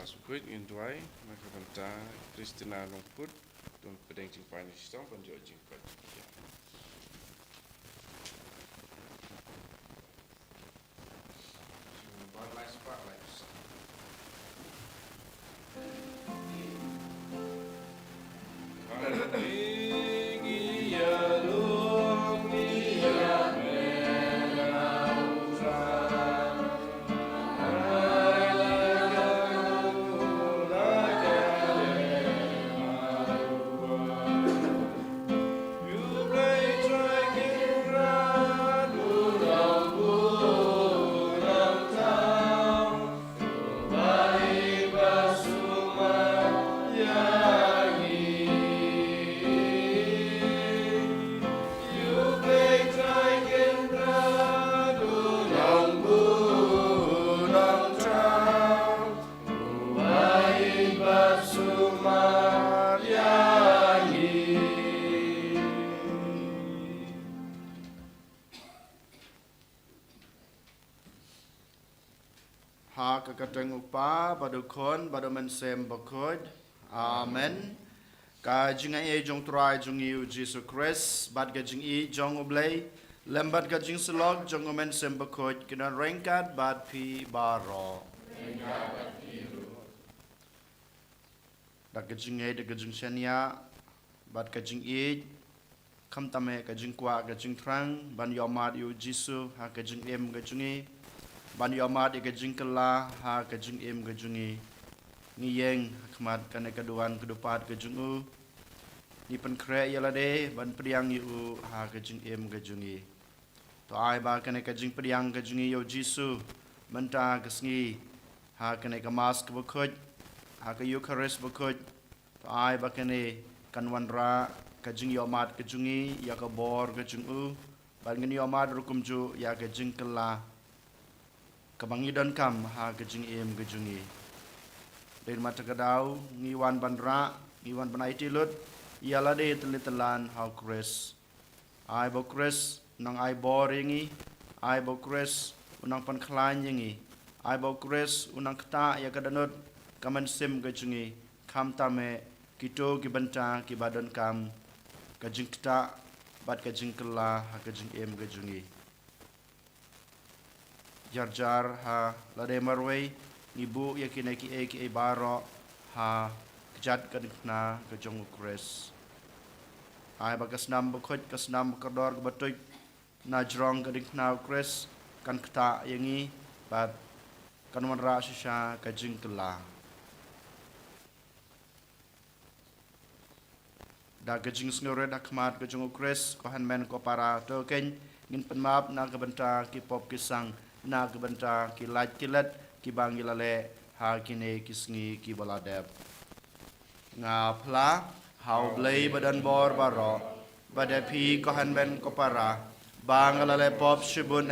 Masukut Induai, Makabanta, Christina Longput, Don Pedeng Jing Pai Sistem, Banjo Jing Pai. One last spotlight. Kakateng upa badukon badumansem bakod. Amen. Ka jing ai jong try jong yu Jesus Christ bad ga jing I jong oblay lembat ga jing slog jong omansem bakod kina rengkat bad pi baro. Dak ga jing ai ga jing senya bad ga jing I kam tame ga jing kwa ga jing trang ban yomat yu Jesus ha ga jing em ga jing I ban yomat I gajing kala ha gajing em gajungi ngiyeng khmat kane kaduan kedupat gajungu ni pen kre yalade ban priang yu ha gajing em gajungi to ai ba kane gajing priang gajungi yo jisu menta gasngi ha kane kamas kebukoj ha ka eucharist bukoj to ai ba kane kanwan ra gajing yomat gajungi ya ka bor gajungu ban ngini yomat rukumju ya gajing kala kabangi dan kam ha gejing em gejungi den mata kadau ngiwan bandra ngiwan banai tilut iala de telitelan how kres ai bo kres nang ai boringi ai bo kres unang pan klan yingi ai bo kres unang kta ya kadanut kaman sim gejungi kam tame kito gibanta kibadan kam gejing kta bat gejing kala ha gejing em gejungi jar ha lade marway ibu yakin ki baro ha kejat kadna kejong kres ai bagas nam bukoj kasnam kador batuj najrong kadna kres kan kta yangi bat kanwan ra shisha kajing kala da kajing snore da khmat kejong kres ko hanmen ko para to ken ngin penmap na kabanta ki pop kisang na kebanta ki laj kilat ki bangilale ha kine kisngi ki baladep nga phla hau blei badan bor baro badapi ko hanben ko para bangalale pop shibun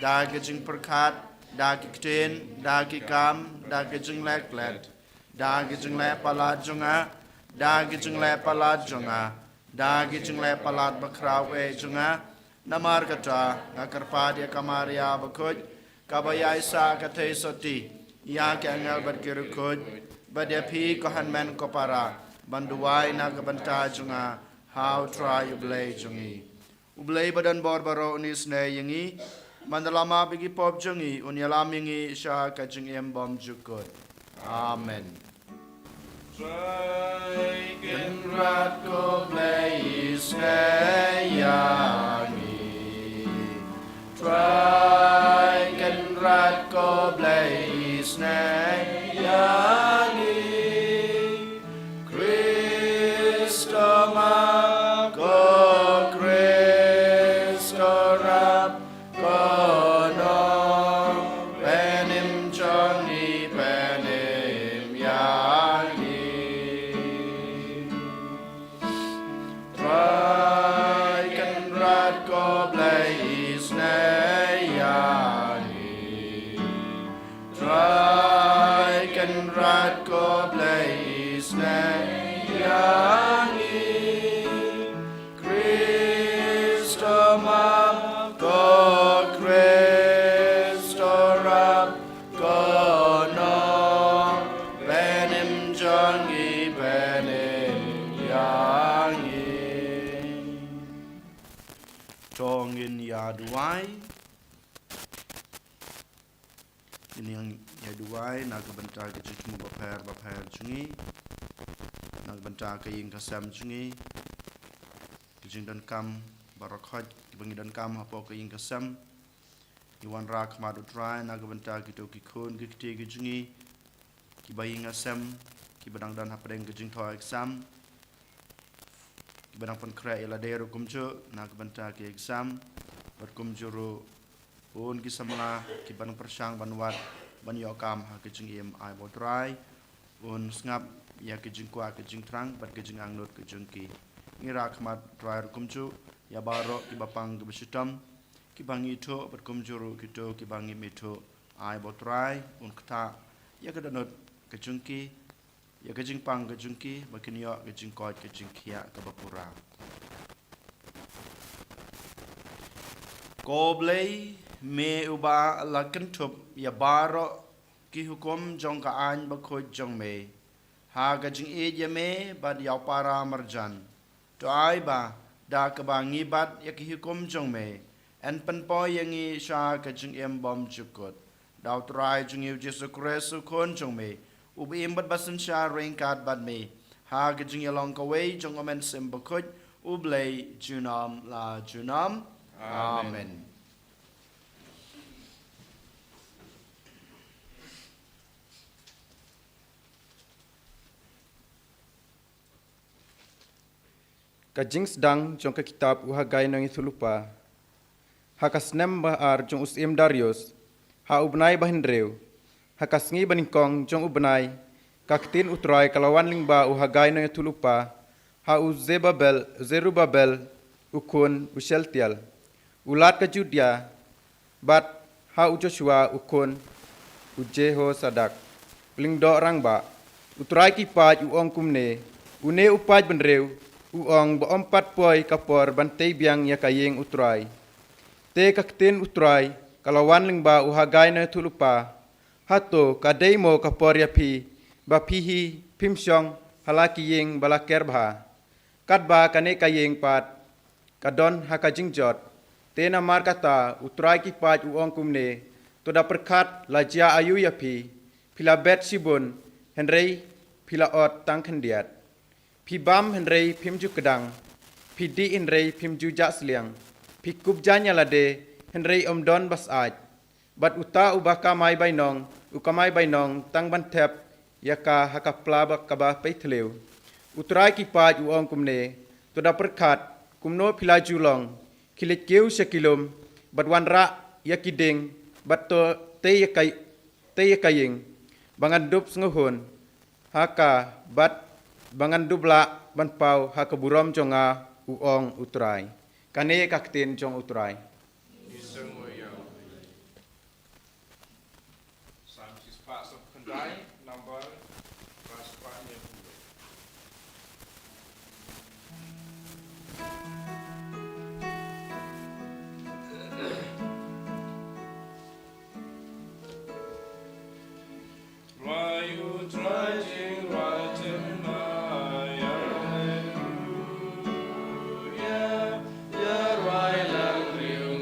da gijing perkat da kiten da ki kam da gijing leklet da gijing le palat junga da gijing le palat junga da gijing le palat bakrawe junga namar kata ngakarpadia kamaria bakoj kabaya isa katay soti ya kangal berkirukoj badapi ko hanmen ko para banduai na kabanta junga how try ublay jungi ublay badan borbaro unis ne yangi mandalama bigi pop jungi unyalam yangi sha kajing em bom jukot amen try ken rat ko blaze ne yangi try can rat ko blaze ne yangi Kristo ma ko Kristo rap ko no penim choni penim yangi in ya duai ini yang ya duai nak bentar ke cuma baper jungi nak bentar ke yang kasam jungi kijing dan kam barakhat kibangi dan kam apa ke yang kasam iwan rak madu try nak bentar kita kikun kikti kijungi kibaying asam kibadang dan hapadeng kijing tho exam Kibarang pun kera ialah daerah kumcu nak bentar ke exam berkumjuru un kisamla kibarang persang banwat ban yokam ha kijing ai bodrai un ngap ya kijing kwa kijing trang bat kijing angnut kijing ki ngira khmat drai kumcu ya baro kibapang kibasitam kibangi tho berkumjuru kito kibangi mito ai bodrai un kta ya kedanut kijing ki ya kejing pang kejing ki makin ya kejing kot kejing kia ke bapura koblei me uba la kentup ya baro ki hukum jong ka an bakhoj jong me ha kejing e ya me bad ya para marjan to ai ba da ka bangi bad ya ki hukum jong me en pen po yang i sha kejing em bom chukut daw trai jong yu jesu kresu kon jong me ubi imbat basan sha ringkat bad me ha gajing along kaway jong amen simbakut ublay junam la junam amen Kajing sedang jong ke kitab uhagai nang ithulupa hakasnem bahar jong usim Darius ha ubnai bahendreu hakasngi baningkong jong ubnai kaktin utrai kalawan lingba uhagai no yatulupa ha Zerubabel ukun Useltial ulat ke Judia bat ha Joshua ukun Jehozadak lingdo rangba utrai kipaj uong kumne une upaj benreu uong baompat poi kapor bantei biang yakayeng utrai te kaktin utrai kalawan lingba uhagai no yatulupa hato kademo kaporya pi bapihi pimsyong halaki yeng balaker bha kadba kane kayeng pat kadon hakajingjot tena markata utrai ki pat uong kumne toda perkat lajia ayu ya pi pila bet sibun henrei pila ot tangkhendiat pi bam henrei pimju kedang pi di henrei pimju jasliang pi kubjanya lade henrei omdon basaj bat uta ubaka mai bainong ukamai bainong tang bantep yaka hakapla kaba paithleu utrai ki paj uong kumne toda perkat kumno phila julong khilit keu sekilom bat wanra yakideng bat to te yakayeng bangan dup snguhun haka bat bangan dubla banpau hakaburom jonga uong utrai kane kaktin jong utrai Hallelujah, ya rai lang riu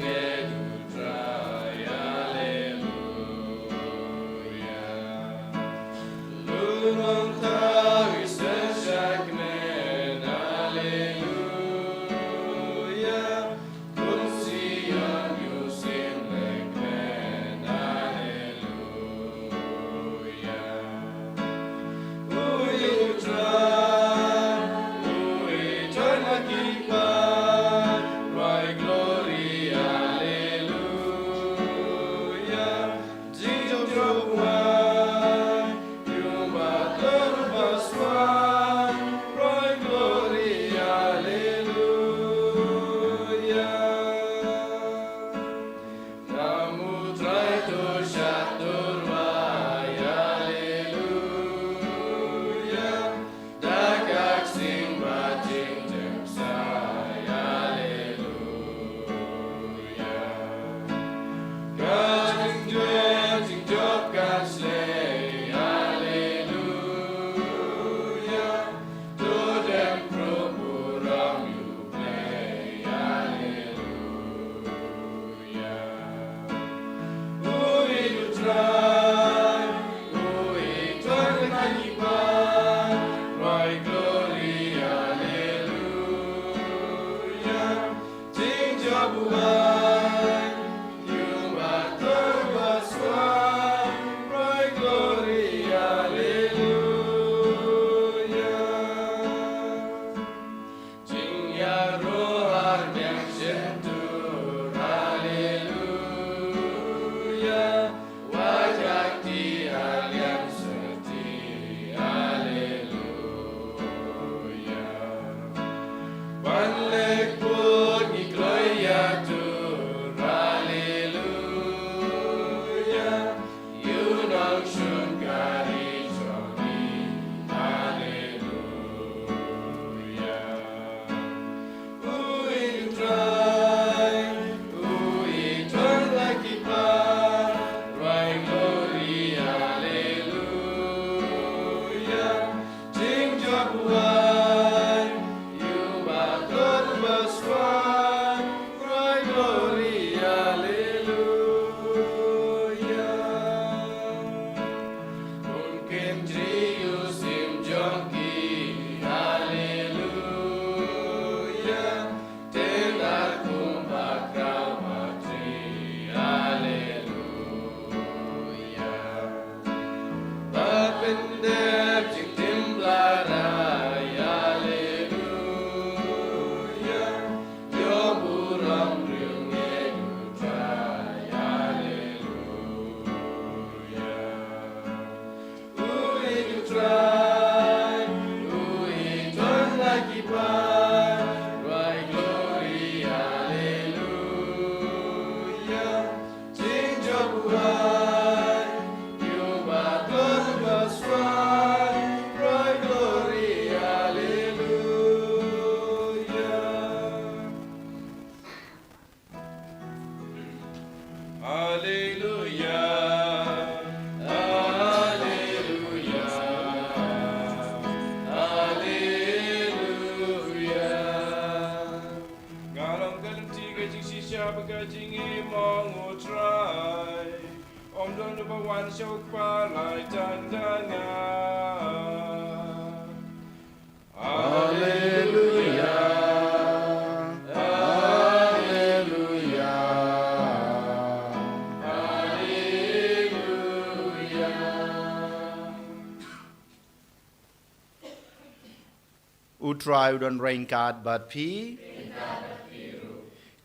Utrai udon rain card but pi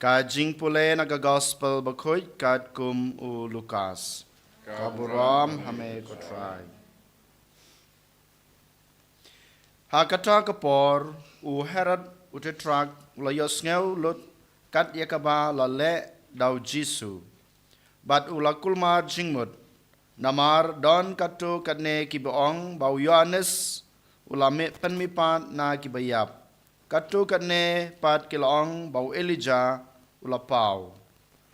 ka jing pule naga gospel bakoy kad kum u Lukas kaburam hame ko try hakata kapor u Herod utetrak layos ngeu lut kat yakaba lale dau Jisu bat ulakulma jingmut namar don katu katne kibaong bau Yohanes ulame penmipat na kibayap katu katne pat kilong bau Elijah ulapau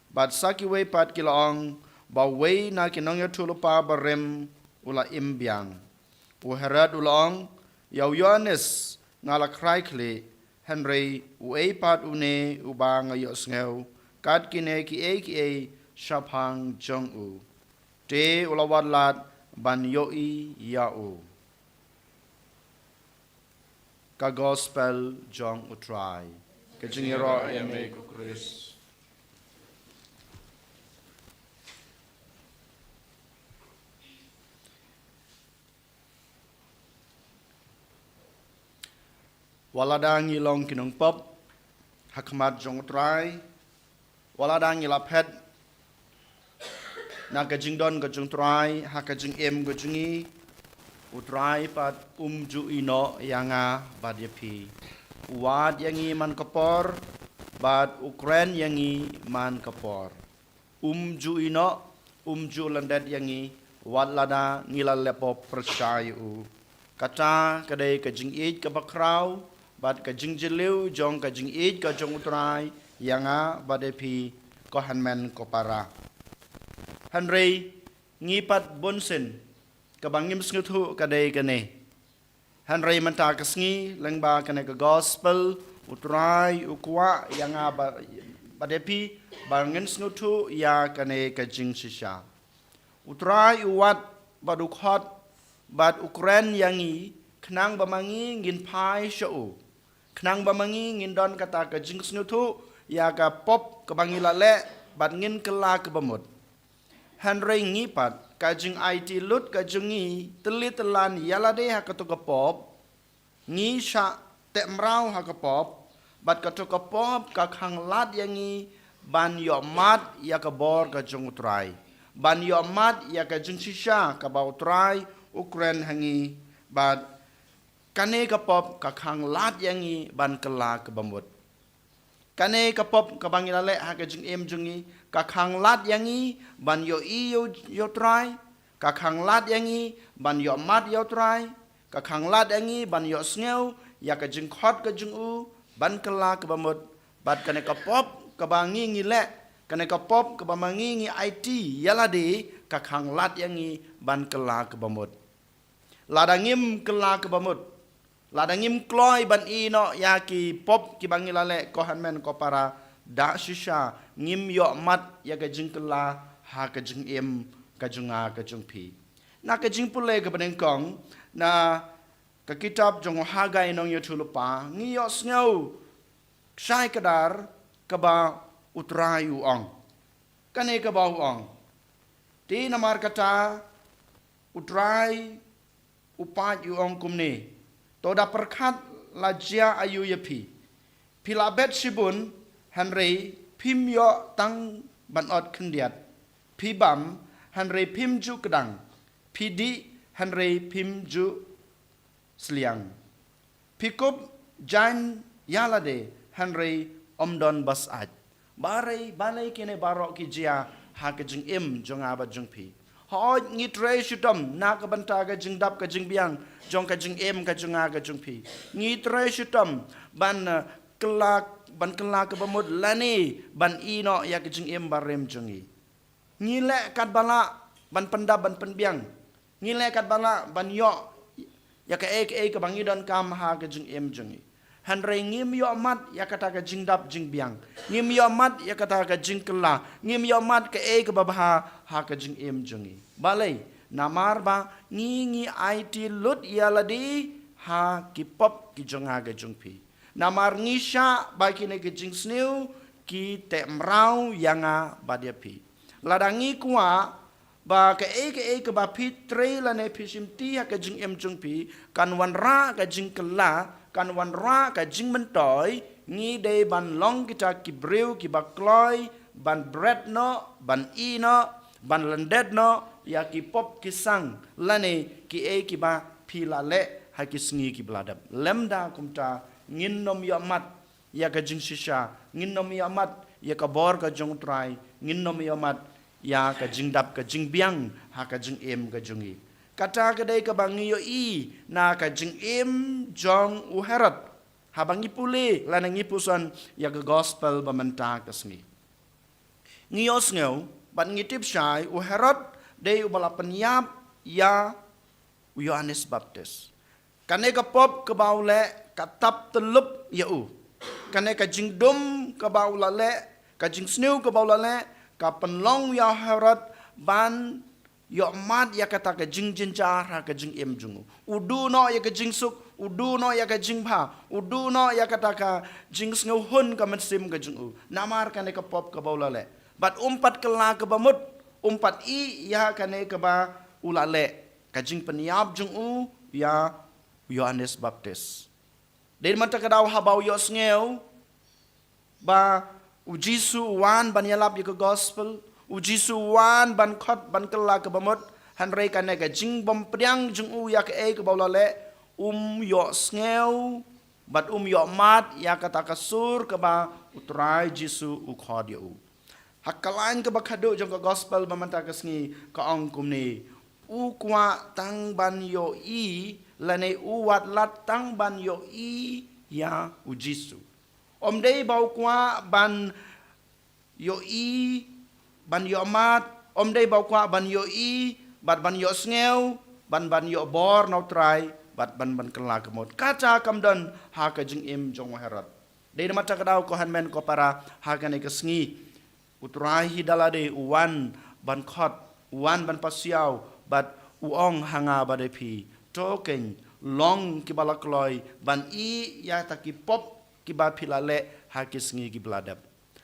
bat sakiwe pat kilong bau wei na kinong yatulupa barem ula imbyang u Herod ulong yau Yohanes ngala kraikli Henry uei pat une uba ngayos ngeu kat kine ki e shaphang jong u te ulawat lat ban yoi yau ka gospel jong utrai ke jingiro eme ku Chris waladang ilong kinong pop hakmat jong utrai waladang ilapet na ka jingdon ka jong utrai hakajing em ka jingi utrai pat ju ino yanga badyapi uwad yangi man kapor bad Ukren yangi man kapor ju ino ju landet yangi wad lada ngila lepo percayu kata kadai kajing id ka bakraw bad kajing jeliu jong kajing id ka jong utrai yanga badyapi ko hanmen ko para Henry ngipat bonsen kabangim snguthu kadai kane Henry manta kasngi lengba kane ka gospel utrai ukwa yanga badepi bangin snguthu ya kane ka jing shisha utrai uwat badukhot bad Ukren yangi knang bamangi ngin pai shau knang bamangi ngin don kata ka jing snguthu ya ka pop kabangila le bad ngin kela ka bamut Henry ngipat kajing IT lut kajungi telit-telan yalade hakatokapop ngi sha temrau hakapop bat katokapop kakhang lat yangi ban yomat yakabor kajung utrai ban yomat yakajung shisha kabau utrai Ukren hangi bat kane kapop kakhang lat yangi ban kela kebamut kane kapop kabangilale hakajing em jungi kakhang lat yangi ban yo try kakhang lat yangi ban yo mat yo try kakhang lat yangi ban yo sneu ya kajing khot kajing u ban kela kebamut bat kane kapop kabangi ngile kane kapop kabamangi ngi IT yalade kakhang lat yangi ban kela kebamut ladangim kela kebamut Lada ngim kloy ban ino ya ki pop ki bangilale ko hanmen ko para da shisha ngim yo mat ya ka jingkla ha ka jing em ka junga ka jung pi. Na ka jing pule ka baneng kong na ka kitab jong hagai nong yo tulupa ngi yo snau sai kadar ka ba utrai uong. Kane ka ba uong. Ti namar kata utrai upat uong kumne. Toda perkat lajia ayu yepi. Pila bet sibun hanrei pim yo tang banot kendiat. Pibam hanrei pim ju kedang. Pidi hanrei pim ju seliang. Pikup jan yalade hanrei omdon basat. Balai kene barok ki jia ha ke jing im jong abat jong pi. Hoi ngitre syutom na ka banta ka jing dap ka jing biang jong ka jing em ka jong ka jong pi. Ngitre syutom ban kelak ka bamud lani ban ino ya ka jing em barem jongi. Ngile kat bala ban pendap ban penbiang. Ngile kat bala ban yo ya ka ka bangidon kam ha ka jing em jongi. Hanrei ngim yo mat ya kata ka jing dap jing biang. Ngim yo mat ya kata ka jing kela. Ngim yo mat ka babaha ha ka jing em jongi. Balai namar ba ngi IT lut ya ladi ha ki pop ki jonga ga jong pi. Namar ngi sha ba ki ne ka jing sniu ki te mrau yanga ba dia pi. Ladangi kuwa ba ka ba pi tre la ne pi sim ti ha ka jing em jong pi kan wan ra ka jing kela kan wan ra ka jing mentoy ngi de ban long kita ki breu ki bakloi ban bread no ban no ban landet no ya ki pop ki sang lane ki ba pila le ha ki sngi ki bladap lemda kumta ngin nom ya mat ya ka jing shisha ngin nom ya mat ya ka bor ka jong trai ngin nom ya mat ya ka jing dap ka jing biang ha ka jing em ka jungi. Kata kedai ke bangi yo na ka jing im jong uherat habangi pule lana ngipusan ya ke gospel bamenta kesngi ngios ngeu ban ngitip syai uherat dei ubala penyap ya Yohanes Baptis kane ka pop ke baule ka tap telup ya kane ka jing dum ke baula le ka jing sneu ke baula le ka penlong ya uherat ban yo mat ya kata ka jing jinjar ha ka jing em jungu udu no ya ka jing suk udu no ya ka jing pha udu no ya kata ka jing sngu hun ka mesim ka jungu namar ka ne ka pop ka baulale bat umpat kela ka bamut umpat ya ka ne ka ba ulale ka jing peniap jungu ya Yohanes Baptis den mata ka daw habau yo sneu ba ujisu wan ban yalap ya ka gospel uji suwan ban khot ban kala ke bamot hanrei ka ne ka jing bom priang jung ya ke ke baulale yo sneu bat yo mat ya kata kasur ke ba utrai jisu u khod ya hakalain ke bakhado jong ka gospel bamanta ka sngi ka ongkum ni kwa tang ban yo lane wat lat tang ban yo ya ujisu dei bau kwa ban yo ban yo mat dei bau kwa ban yo bat ban yo sneu ban yo bor no try bat ban kela kemot kaca kamdan ha ka jing im jong herat dei mata kadau ko hanmen ko para ha ka ne kesngi utrai hidalade uwan ban khot uwan ban pasiau bat uong hanga badepi token long ki balakloi ban ya taki pop ki ba pilale ha kesngi ki bladap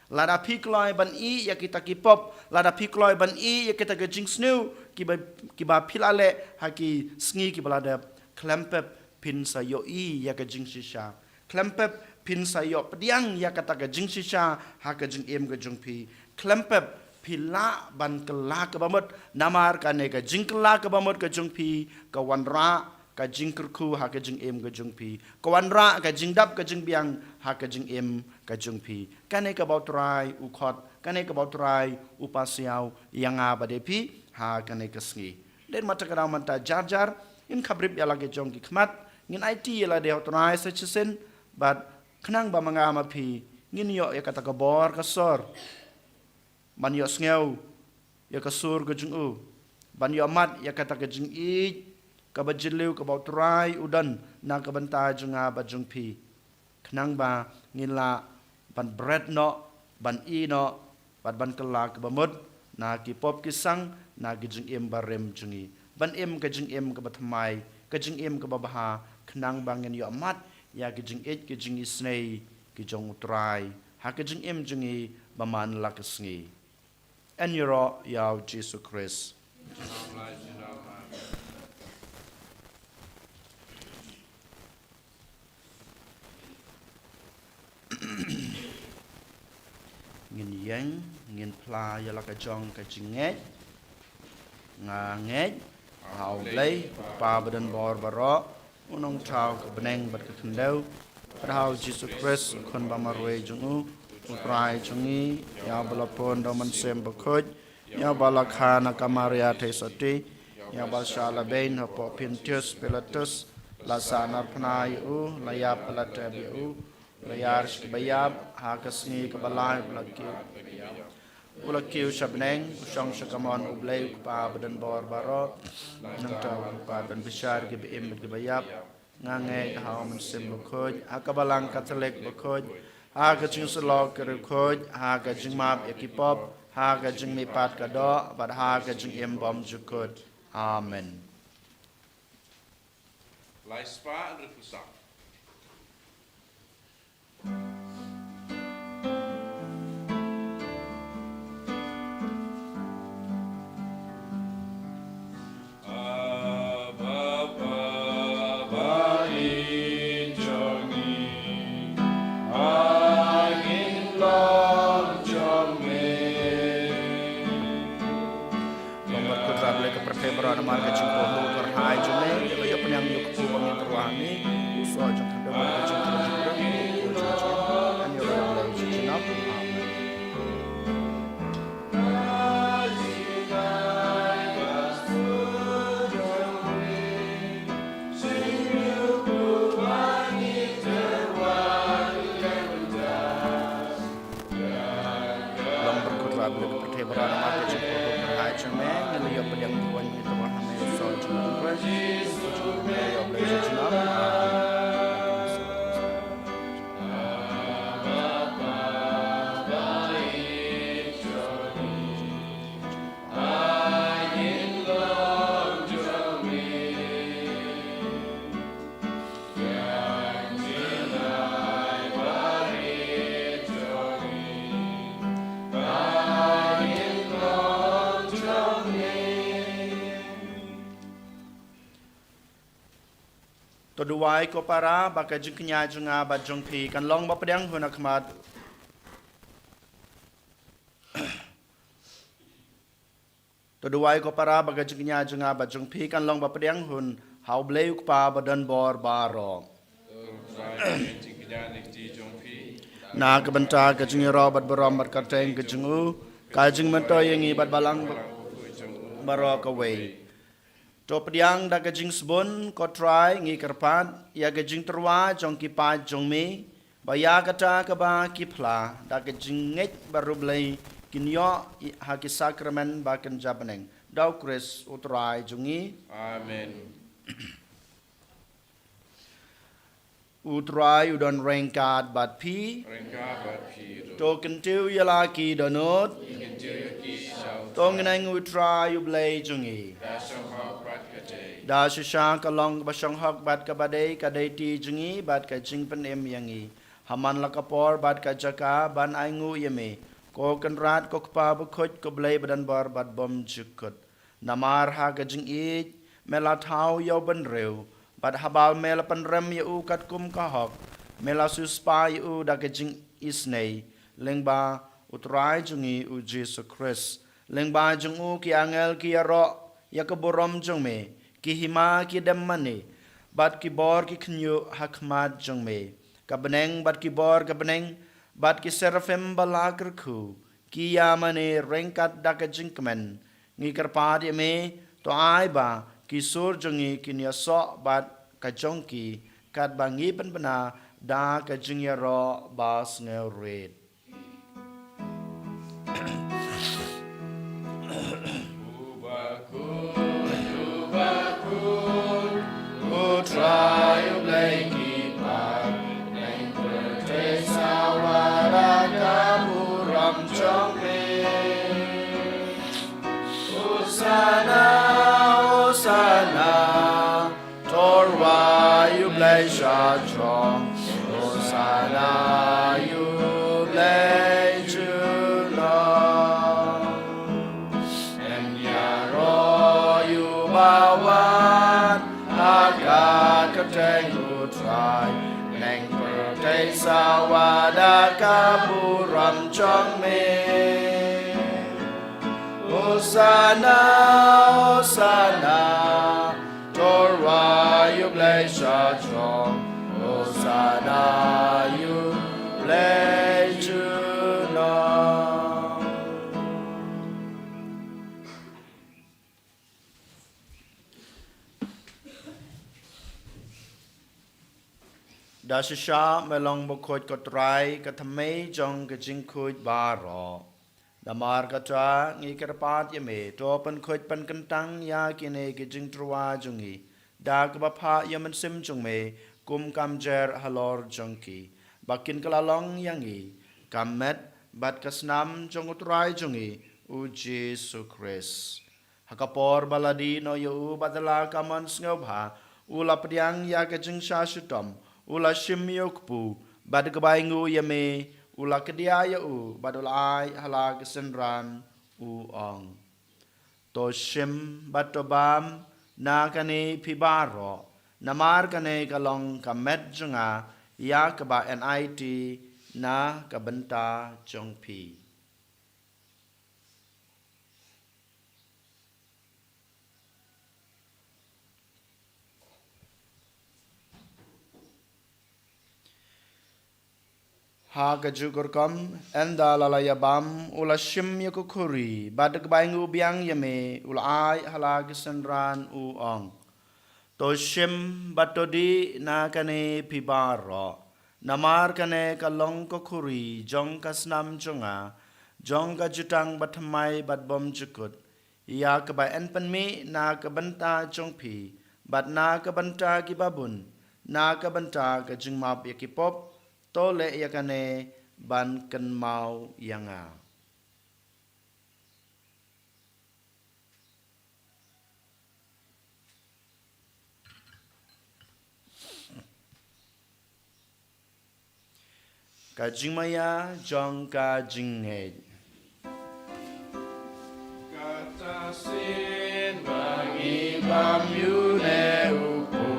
lada pikloi ban ya kita ki pop lada pikloi ban ya kita ke jing sneu ki ba pilale ha ki sngi ki bladap klempep pin sa yo ya ke jing shisha klempep pin sa yo pediang ya kata ke jing shisha ha ke jing em ke jing pi klempep pila ban kela ke bamot namar kane ke jing kela ke bamot ke jing pi ke wanra ka jing kerku ha ka jing em ka jung pi ka wanra ka jing dap ka jing biang ha ka jing em ka jung pi kane ka bautrai u khot kane ka bautrai u pasiau yang a bade pi ha kane ka sngi den mata ka manta jar jar in khabrib ya lage jong ki khmat ngin IT ya la de bautrai sa chisen bat khnang ba manga ma pi ngin yo ya kata ka bor ka sor ban yo sngiau ya ka sur ka jung u ban yo mat ya kata ka jing kabajiliw kabautray udan na kabanta junga bajung pi knang ba ngila ban bread no ban i no ban kala kabamud na ki pop kisang na gijing em barem jungi ban em gijing em kabatmai gijing em kababaha knang bangin yo amat ya gijing gijing isnei gijong utray ha gijing em jungi baman lakasngi en yoro yaw Jesus Christ ngin yang ngin pla yala ka jong ka jinget nga nget hau lei pa badan bor baro unong thau ka beneng bat ka khendau padahal Jesus Christ kon ba marwe jungu utrai jungi ya balapon do man sem bakhoj ya balakhana kamaria thesati ya bashala bain po pintius pelatus lasana pnai u layap latabi u layar bayab hakasni kabalai ulaki usabneng usang sakamon ublay pa badan bor barot nang taw pa ban bishar ge bim ge bayab ngange haw man sim khoj akabalang katolik khoj aga jing salok ke khoj aga jing map ekipop aga jing mi pat ka do bad aga jing em bom jukut amen Lai spa and refusa. Berada marga jingko motor hai jume lo ya penyang yuk pu bangin terwani uso jang kanda marga jingko jingko and yo la la jinap lam berkutla bila kepercaya berada marga jingko motor hai jume lo ya penyang Toduai ko para baka jing kenya junga ba jong pi kan long ba pedang huna khmat Toduai ko para baka jing kenya junga ba jong pi kan long ba pedang hun hau bleu pa badan bor baro na ka banta ka jing ro bat barom bat ka teng ka jingu ka jing man to yangi bat balang baro ka wei to pediang da gajing sebon ko try ngi kerpat ya gajing terwa jong ki pa jong me ba ya kata ka ba ki phla da gajing nget baru blai kinyo ha ki sakramen ba kan jabaneng dau kris utrai jongi amen utrai udon rengkat bat pi to kentiu yala ki donot to ngenang utrai ublai jongi da shisha kalong basang hak bat ka badai ka dai ti jungi bat ka jing pen em yangi haman la kapor bat ka jaka ban ai ngu yeme ko kan rat ko pa bu khoj ko blai badan bar bat bom jukut namar ha ka jing i mela thau yo ban reu bat habal mela pan rem yu kat kum ka hok mela su spa yu da ka jing isnei lengba utrai jungi u Jesus Christ lengba jung u ki angel ki ro ya ka borom jung me ki hima ki demmane bat ki bor ki knyu hakmat jong me ka beneng bat ki bor ka beneng bat ki serafem balakr khu ki yamane rengkat dak jinkmen ngi karpad me to ai ba ki sur jongi ki nya so bat ka jongki kat bangi pen bana da ka jingya ro bas ngel red Ubaku pleasure chong Hosanna you play to Lord and yaro you bawan agak keteng utrai neng pertai sawada kaburam chong me Hosanna, Hosanna, Torah you bless your throne. Hosanna, you bless your Lord. Dasha melong bokot kotrai katamay jong kajing kuj baro. Damar kata ngi kerpat yame topan khoj pan kentang ya kine ke jing trwa jungi da kebapa yaman sim jung me kum kamjer halor jongki bakin kelalong yangi kamet bat kasnam jong utrai jungi u Jesu Christ hakapor baladi no yu badala kaman snobha ula pediang ya ke jing syashutom ula shim yokpu bad kebaingu yame ula kedia u badulai hala kesenran u ong to shim batobam na kane pibaro namar kane kalong kamet junga ya keba NIT na kabenta jongpi ha kajukur kam enda lalaya bam ula shim yakukuri badak baingu biang yame ula ai hala kesenran u ong to shim batodi na kane pibaro namar kane kalong kokuri jong kasnam jonga jong kajutang batmai batbom jukut ya keba enpenmi na kebenta jongpi bat na kebenta kibabun na kebenta kajingmap yakipop tole yakane ban ken mau yanga kajingmaya jong kajinghe kata sin bagi bam yune upo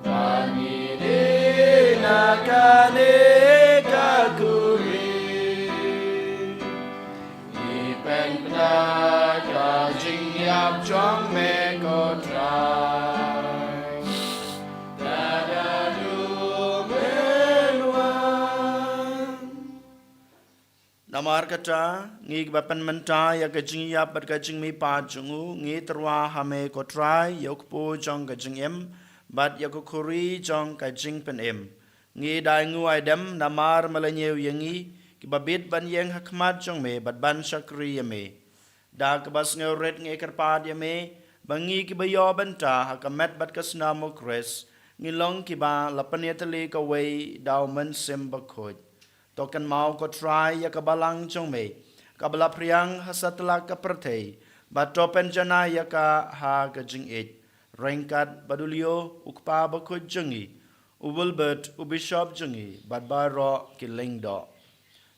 bagi nakane kakuri ipen pna kajing yap jong me kotrai dadadu menwan namar kata ngi bapan menta ya kajing yap bat kajing mi pa jungu ngi terwa hame kotrai yokpo jong kajing em bat yakukuri jong kajing pen em ngi dai nguai dem namar malanyew yangi kibabit ban yang hakmat jong me bat ban shakri yame da kebas ngeu red ngi kerpad yame bangi kibayo benta hakamet bat kasna mokres ngi long kiba lapan yatali ka wei daw man sim bakhoj tokan mau ko try yakabalang jong me kabala priang hasatla ka perthei bat topen jana yaka ha ka jing it rengkat badulio ukpa bakhoj jongi Ubulbert ubishop jungi badbaro kilingdo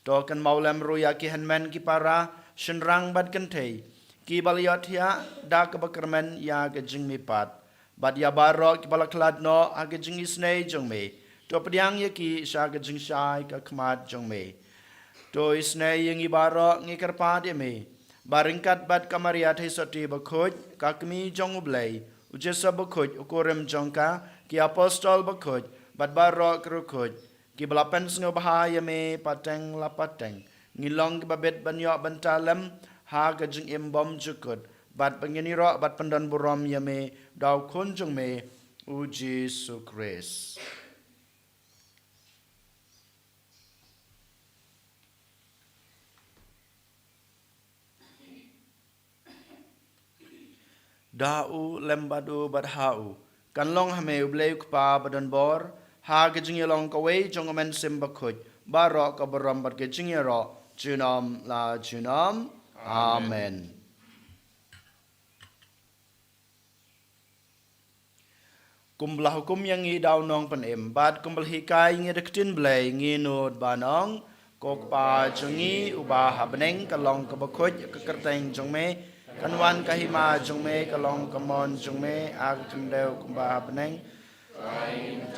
tokan maulem roya ki hanmen ki para shenrang bad kentei ki baliot ya da ka bakermen ya ga jingmi pat bad ya baro ki balaklad no aga jingi snei jungme to pediang ya ki sha ga jing shai ka khmat jungme to isnei yangi baro ngi karpad ya me baringkat bad kamaria thai soti bakhoj kakmi jong ublei ujesa bakhoj ukorem jongka ki apostol bakhoj bat barok rukhoj ki balapen sngo bahaya me pateng lapateng ngilong ki babet banyo bantalem ha ka jing imbom jukut bat pengini ro bat pandan burom ya me daw kunjung me u Jesu Christ dau lembadu badhau kanlong hame ublei kpa badan bor ha gejing yelong kawei jongomen simbakhoj baro ka baram bat gejing yero junam la junam amen kumbelah hukum yang ngi daw nong pan em bat kumbel hikai ngi dektin blay ngi nod banong kok pa jungi ubah habneng kalong kabakoj kekerteng jongme kanwan kahima jongme kalong kamon jongme ag tendeu kumbah habneng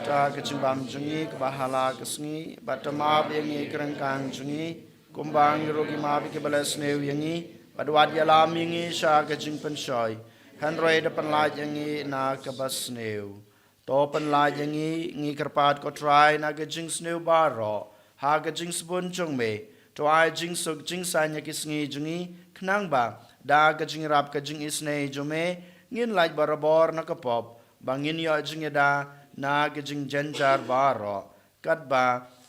ta kejimbam jungi kebahala kesngi batama yang ngi kerengkang jungi kumbang rogi mabi ke balas neu yangi badwad yalam yangi sha kejing pensoi hanroi depan laj yangi na kebas neu to pen laj yangi ngi kerpat ko try na kejing sneu baro ha kejing spun jongme to ai jing suk jing sanya kisngi jungi knang ba da kejing rap kejing isne jome ngin laj barabor na kapop bangin yo jing da na kejing janjar baro kat ba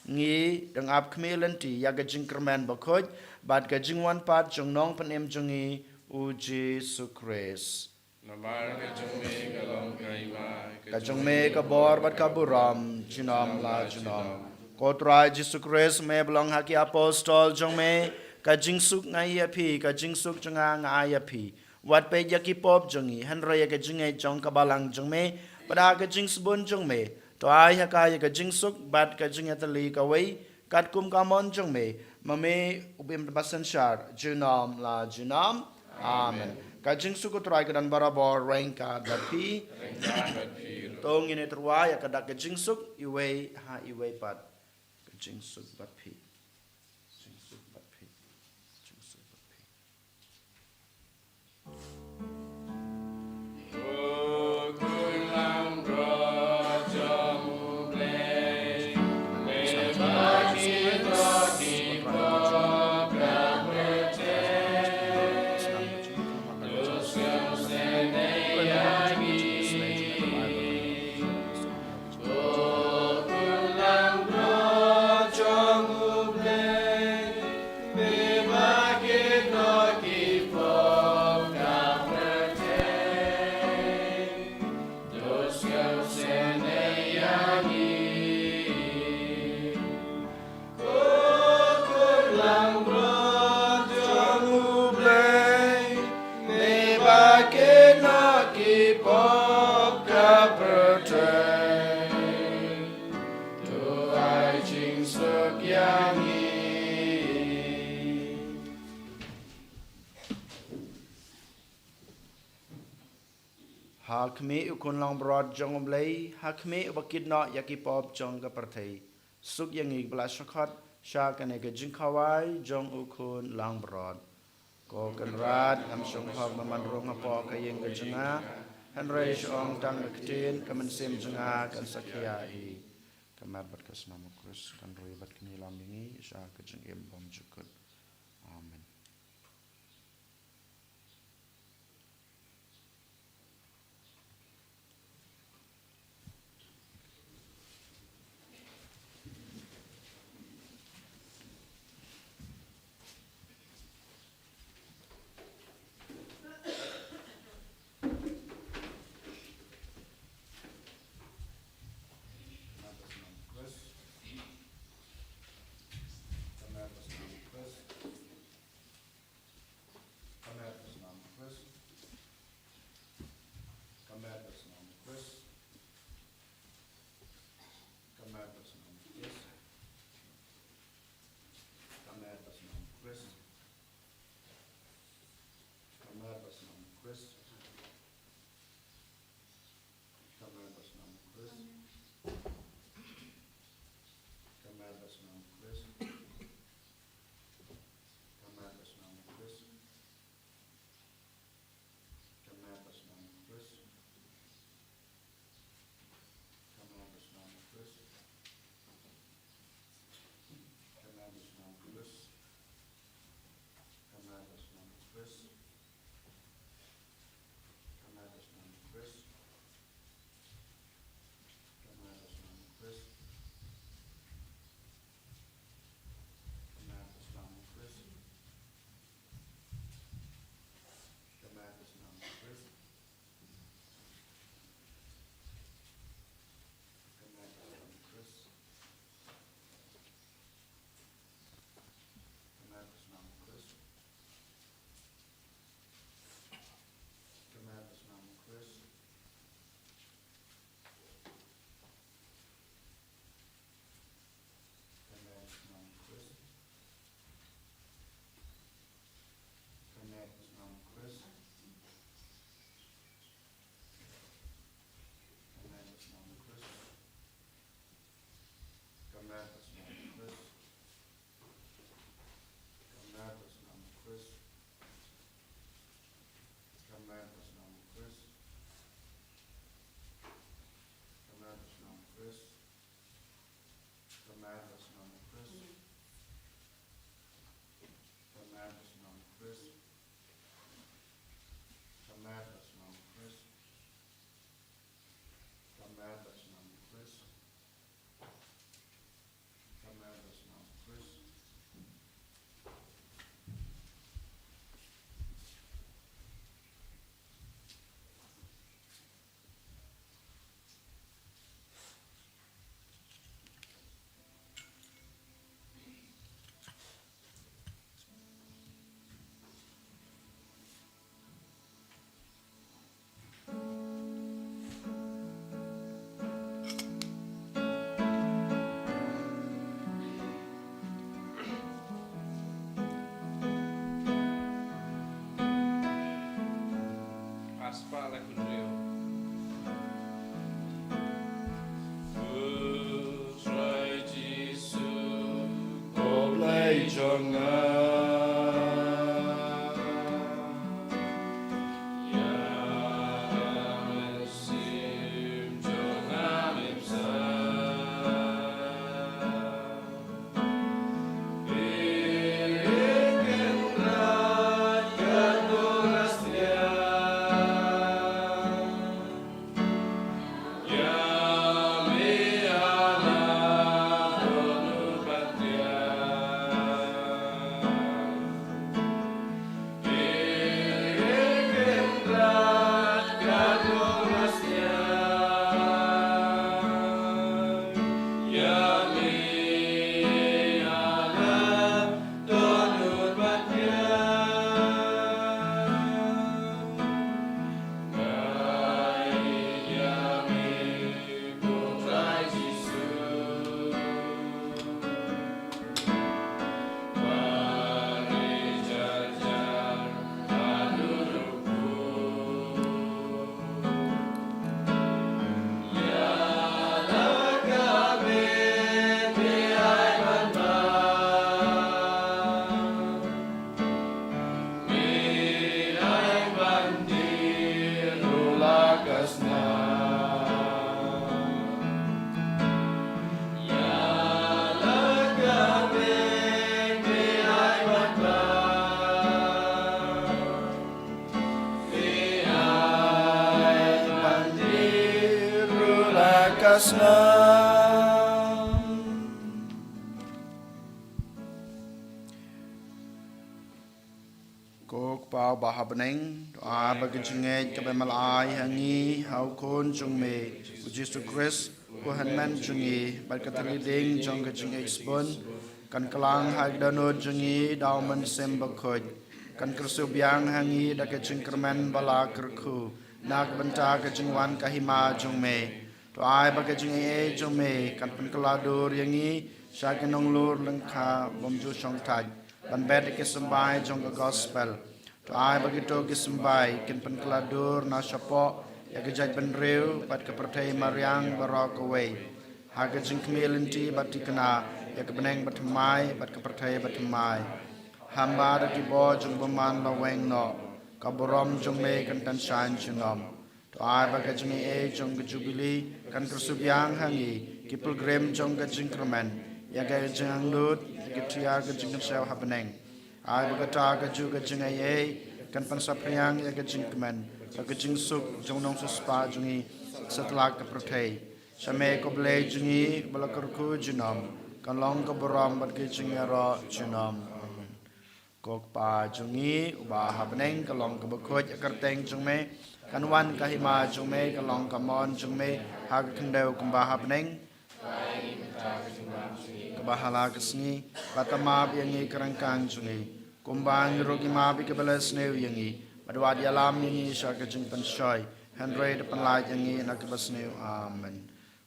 ngi dang ap kmelenti ya gajing kerman bakoj bad gajing wan pat jong nong panem jongi uji sukres Namar kajungme kalong kaima. kajong me kabor bad kaburam jinam la jinam kotra ji sukres me belong haki apostol jong me kajing suk ngai api kajing suk jonga ngai api wat pe yaki pop jongi hanra ya gajing ai jong kabalang jong me pada gajing sebun jong me to ai hakai ka jingsuk bat ka jingatali ka wei kat kum kamon jong me mame ubim basan shar junam la junam amen ka jingsuk ko try ka dan barabor rengka dapi tong ini terwa ya ka dak ka jingsuk iwei ha iwei pat ka jingsuk bat pi jingsuk bat pi jingsuk bat pi Hakme ukun lang broad jong oblay, hakme ubakid na yaki pop jong kapartay. Suk yang igbala syakot, sya kanega jingkaway jong ukun lang broad. Ko kanrad am syong hog mamandrong apo kayeng gajenga, hanray syong tang gakitin kamansim jenga kan sakyai. Kamar berkas nama Kristus kan roy bat kinilam ini sya kajeng bom jukut. Amen. spa la kun rio. Try Jesus, oblay jonga. Kok pau bahabeneng doa bagi jengai kebemalai hangi hau kon jung me Jesus Christ ku hanman jungi berkateliding jong ke jengai spon kan kelang hag danod jungi dauman sembakoj kan kersubyang hangi da ke jengkerman bala kerku nak benta ke jengwan kahima jung me doa bagi jengai jung me kan penkeladur yangi syagenong lur lengka bomju song taj ban bed ke sembai jong ke gospel to ai begitu ke sembai kin penkeladur na syapo ya ke jaj benreu bat ke pertai mariang barok away ha ke jing kmelinti bat dikena ya ke beneng batmai bat ke pertai batmai hamba de bo jong beman laweng no ka borom jong me kan tan shan chungom to ai ba ke jing e jong ke jubilee kan kersubyang hangi ki pilgrim jong ke jingkerman ya ke jang lut ke tia ke jing sel happening ai berkata ke juga jengai ai kan pansapriang ya ke jingkeman ke jing suk jong nong suspa jungi setelah ke pertai same ko ble jungi balakurku junom kan long ke boram bat ke jingero junom kok pa jungi ubah happening ke long ke bekoj kerteng jungme kan wan kahima jungme ke long ke mon jungme hag kendau kembah happening kebahala kesni batama yangi kerangkang jungi kumbang rogi mabi kebelas neu yangi badwadi alam yangi syaka jing penshoy Henry depan lai yangi nak kebas neu amen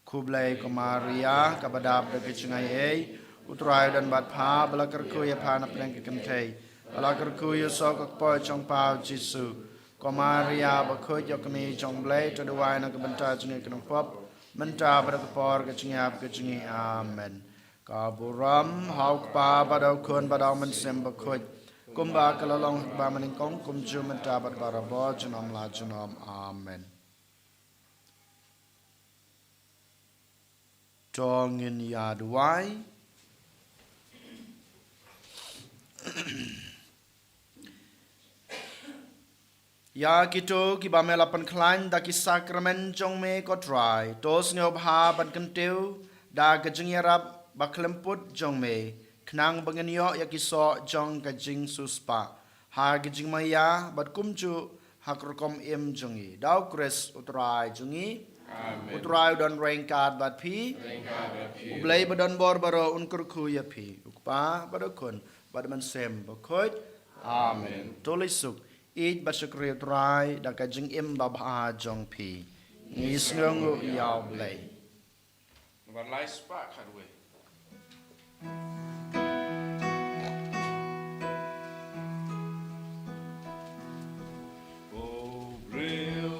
kublai Maria kabadab de kecungai ei utrai dan bat pha balakar ku ya pha na pleng ke kemthei balakar ku ya sok po chong pau jisu Maria bakho yo kami chong blai to dawai nak benta jungi kenong pop menta pada kepor kecungap kecungi amen kaburam hauk pa badau kun badau mensem bakho kumba kalalong ba maningkong kumju mentabat barabo junom la junom amen Tongin yaduai ya gitu kiba melapan klain da ki sakramen jong me ko try tos nyob ha ban kenteu da gajing yarab baklemput jong me knang bangenyo ya kiso jong gajing suspa ha gajing maya bat kumju hakrokom im jongi dau kres utrai jongi utrai don rengkat bat pi ublai badon bor baro unkur ku ya pi ukpa badokon badman sem bakoj amen tolisuk ij basukri utrai da gajing im babha jong pi ngisngu yaw blai Barlai spa kadwe. Oh, real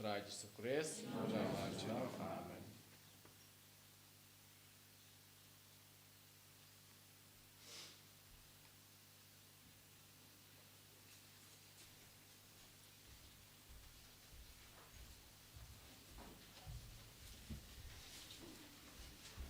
Trai Jesus Christ, Amen.